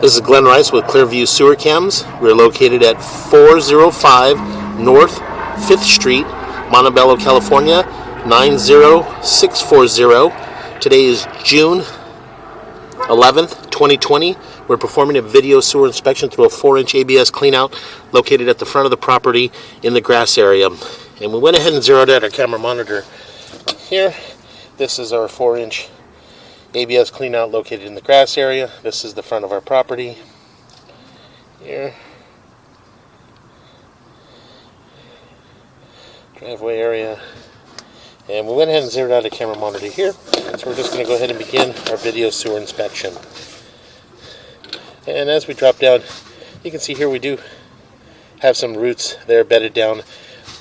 This is Glenn Rice with Clearview Sewer Cams. We're located at 405 North 5th Street, Montebello, California, 90640. Today is June 11th, 2020. We're performing a video sewer inspection through a 4-inch ABS cleanout located at the front of the property in the grass area. And we went ahead and zeroed out our camera monitor here. This is our 4-inch ABS cleanout located in the grass area. This is the front of our property here. Driveway area. And we went ahead and zeroed out a camera monitor here. So we're just going to go ahead and begin our video sewer inspection. And as we drop down, you can see here we do have some roots there bedded down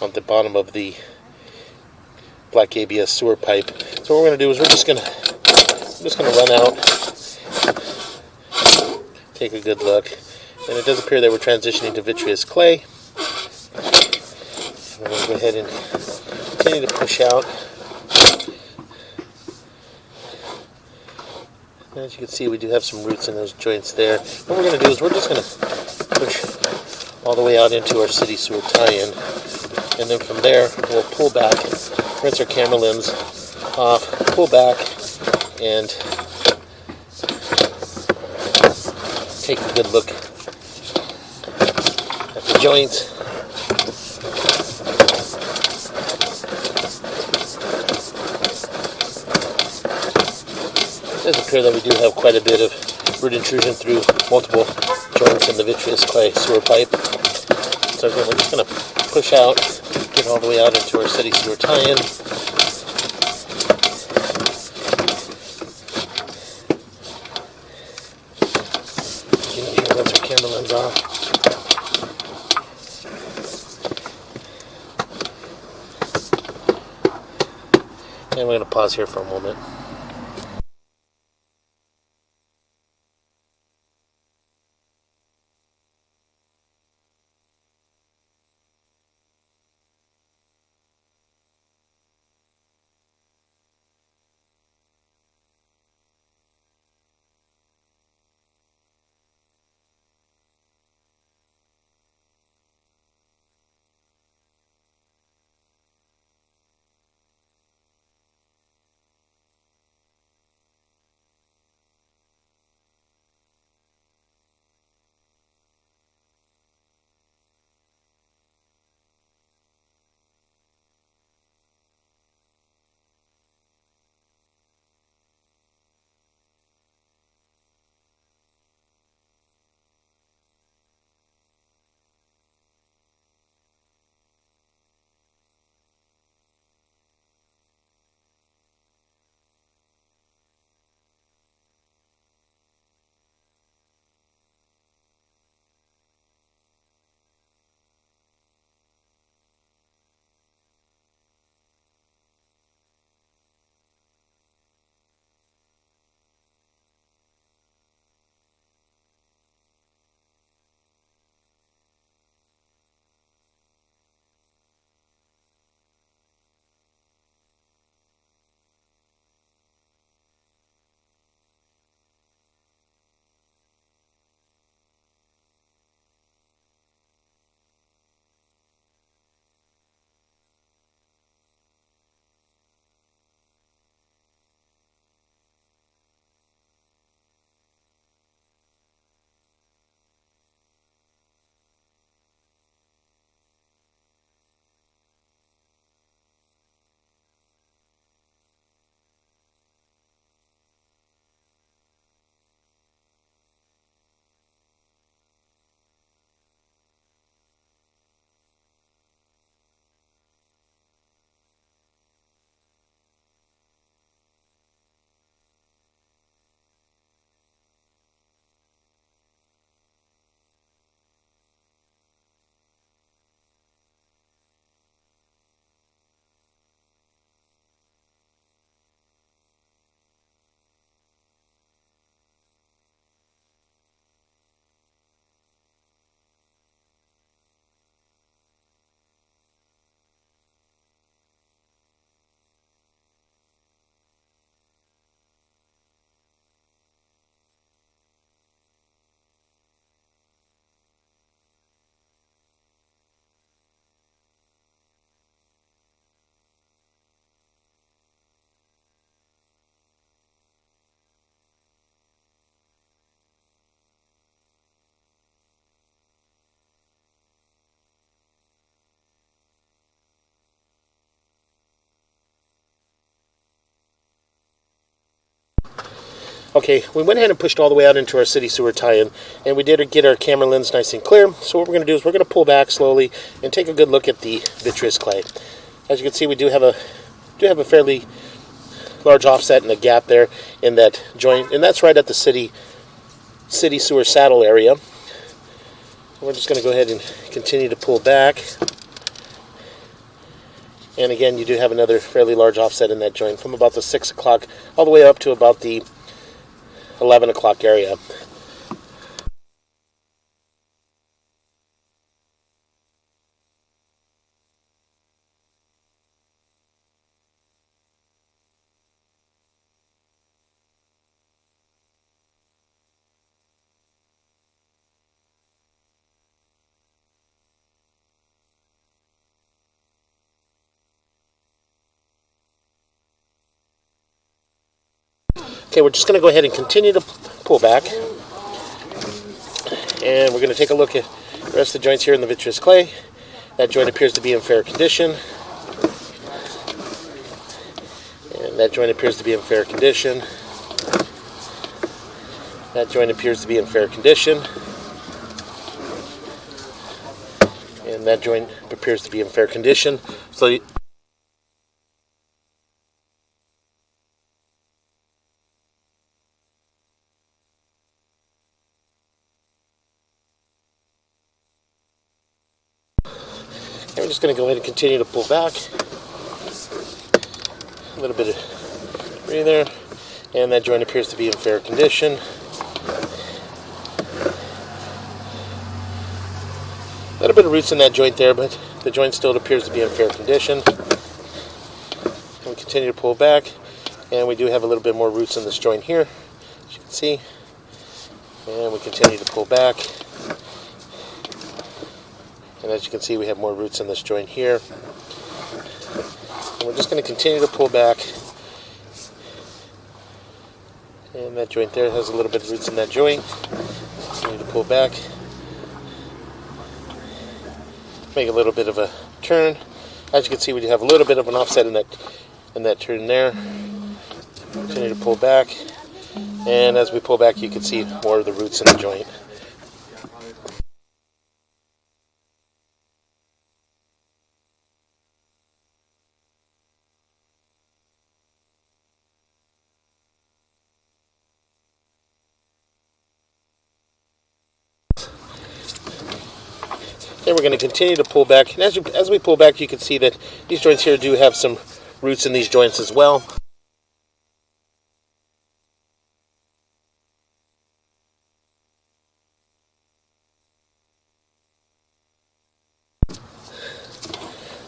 on the bottom of the black ABS sewer pipe. So what we're going to do is we're just going to run out, take a good look, and it does appear that we're transitioning to vitreous clay. We're going to go ahead and continue to push out. As you can see, we do have some roots in those joints there. What we're going to do is we're just going to push all the way out into our city sewer tie-in, and then from there we'll pull back, rinse our camera lens off, pull back, and take a good look at the joints. It does appear that we do have quite a bit of root intrusion through multiple joints in the vitreous clay sewer pipe. So again, we're just going to push out, get all the way out into our city sewer tie-in. Rinse our camera lens off. And we're going to pause here for a moment. Okay, we went ahead and pushed all the way out into our city sewer tie-in, and we did get our camera lens nice and clear. So what we're going to do is we're going to pull back slowly and take a good look at the vitreous clay. As you can see, we do have a fairly large offset and a gap there in that joint, and that's right at the city sewer saddle area. We're just going to go ahead and continue to pull back. And again, you do have another fairly large offset in that joint from about the 6 o'clock all the way up to about the 11 o'clock area. Okay, we're just going to go ahead and continue to pull back. And we're going to take a look at the rest of the joints here in the vitreous clay. That joint appears to be in fair condition. And that joint appears to be in fair condition. That joint appears to be in fair condition. And that joint appears to be in fair condition. So we're just going to go ahead and continue to pull back. A little bit of breather. And that joint appears to be in fair condition. A little bit of roots in that joint there, but the joint still appears to be in fair condition. And we continue to pull back. And we do have a little bit more roots in this joint here, as you can see. And we continue to pull back. And as you can see, we have more roots in this joint here. And we're just going to continue to pull back. And that joint there has a little bit of roots in that joint. Continue to pull back. Make a little bit of a turn. As you can see, we do have a little bit of an offset in that turn there. Continue to pull back. And as we pull back, you can see more of the roots in the joint. And we're going to continue to pull back. And as we pull back, you can see that these joints here do have some roots in these joints as well.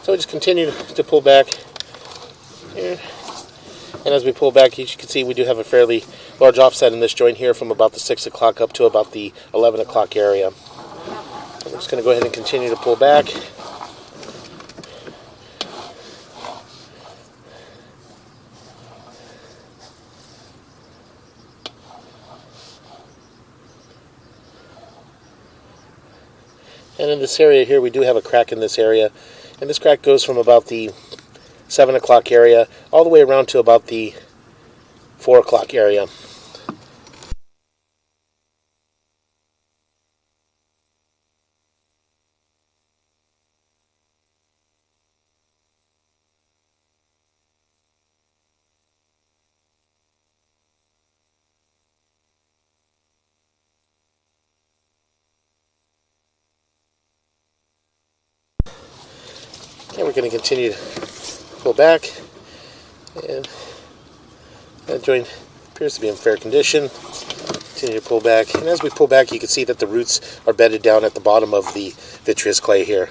So we just continue to pull back here. And as we pull back, as you can see, we do have a fairly large offset in this joint here from about the 6 o'clock up to about the 11 o'clock area. We're just going to go ahead and continue to pull back. And in this area here, we do have a crack in this area. And this crack goes from about the 7 o'clock area all the way around to about the 4 o'clock area. And we're going to continue to pull back, and that joint appears to be in fair condition. Continue to pull back, and as we pull back, you can see that the roots are bedded down at the bottom of the vitreous clay here.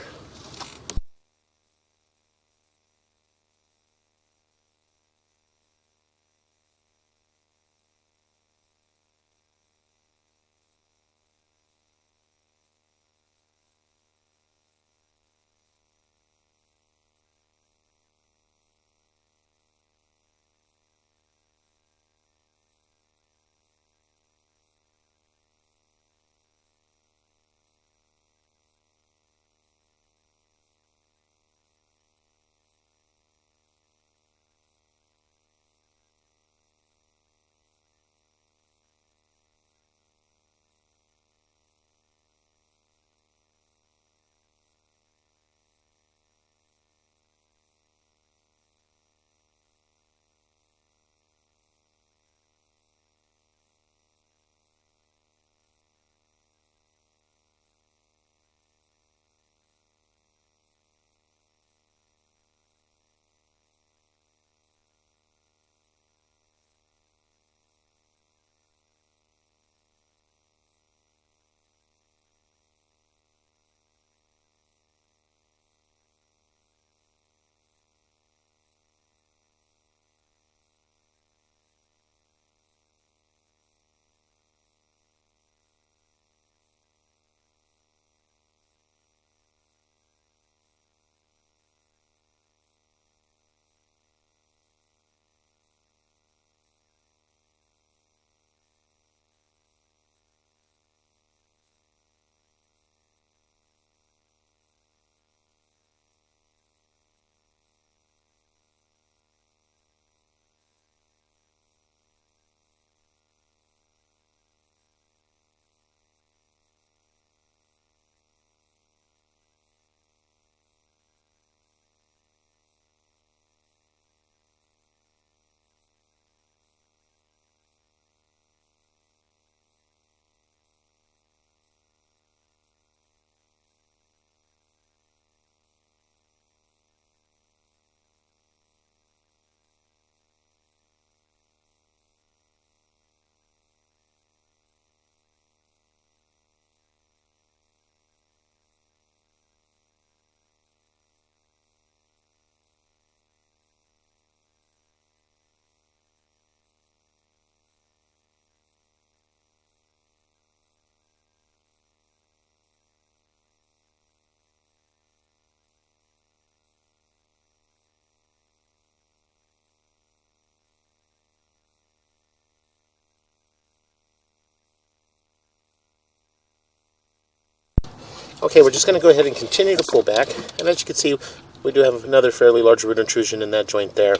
Okay, we're just going to go ahead and continue to pull back, and as you can see, we do have another fairly large root intrusion in that joint there.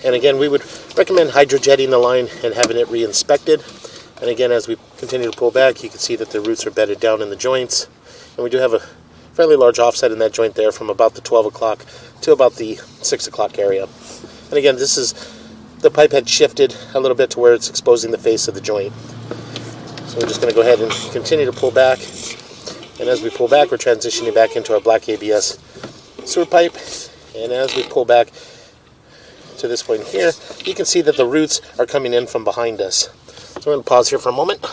And again, we would recommend hydrojetting the line and having it re-inspected. And again, as we continue to pull back, you can see that the roots are bedded down in the joints, and we do have a fairly large offset in that joint there from about the 12 o'clock to about the 6 o'clock area. And again, this is the pipe had shifted a little bit to where it's exposing the face of the joint. So we're just going to go ahead and continue to pull back. And as we pull back, we're transitioning back into our black ABS sewer pipe. And as we pull back to this point here, you can see that the roots are coming in from behind us. So we're going to pause here for a moment.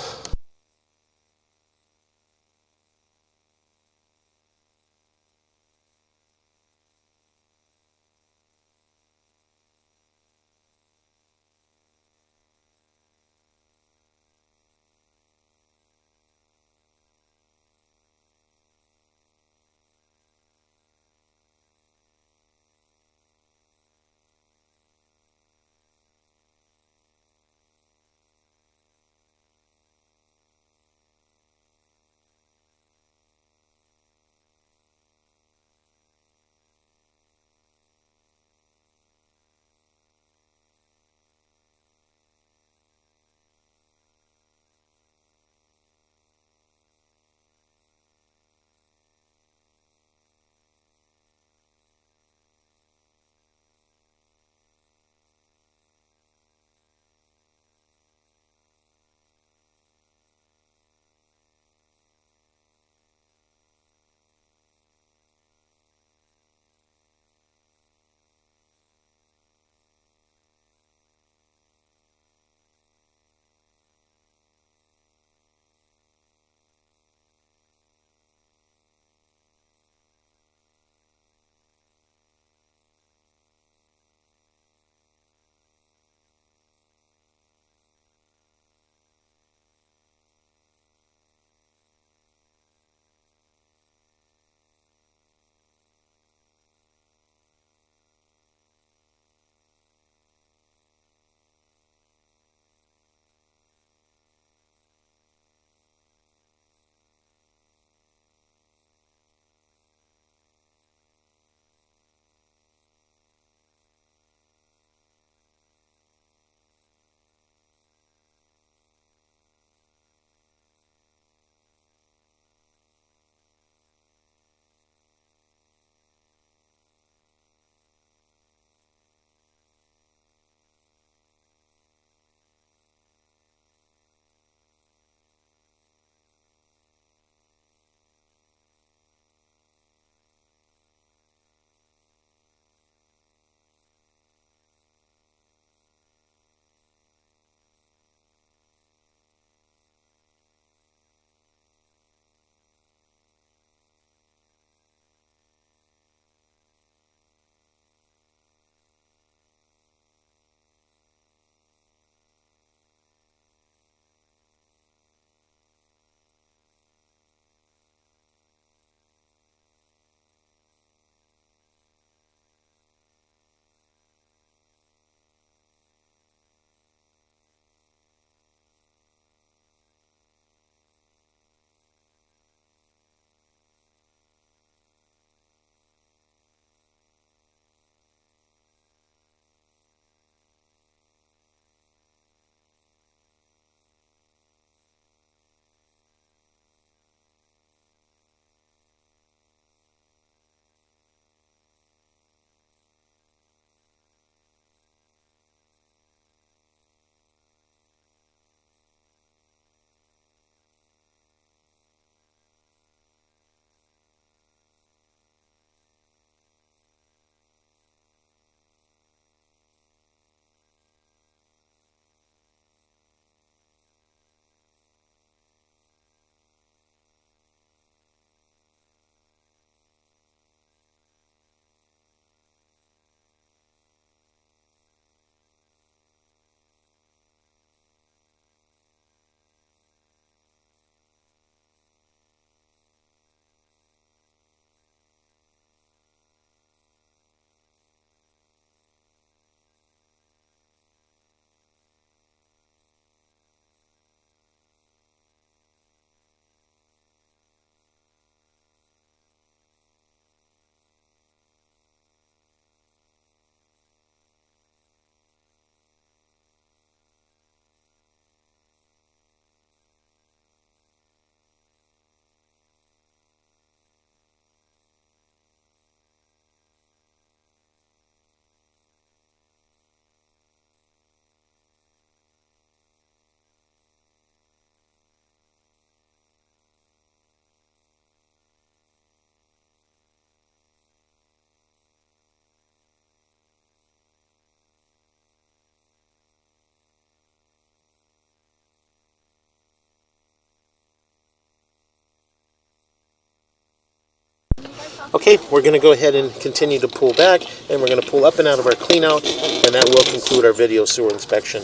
Okay, we're going to go ahead and continue to pull back, and we're going to pull up and out of our clean out, and that will conclude our video sewer inspection.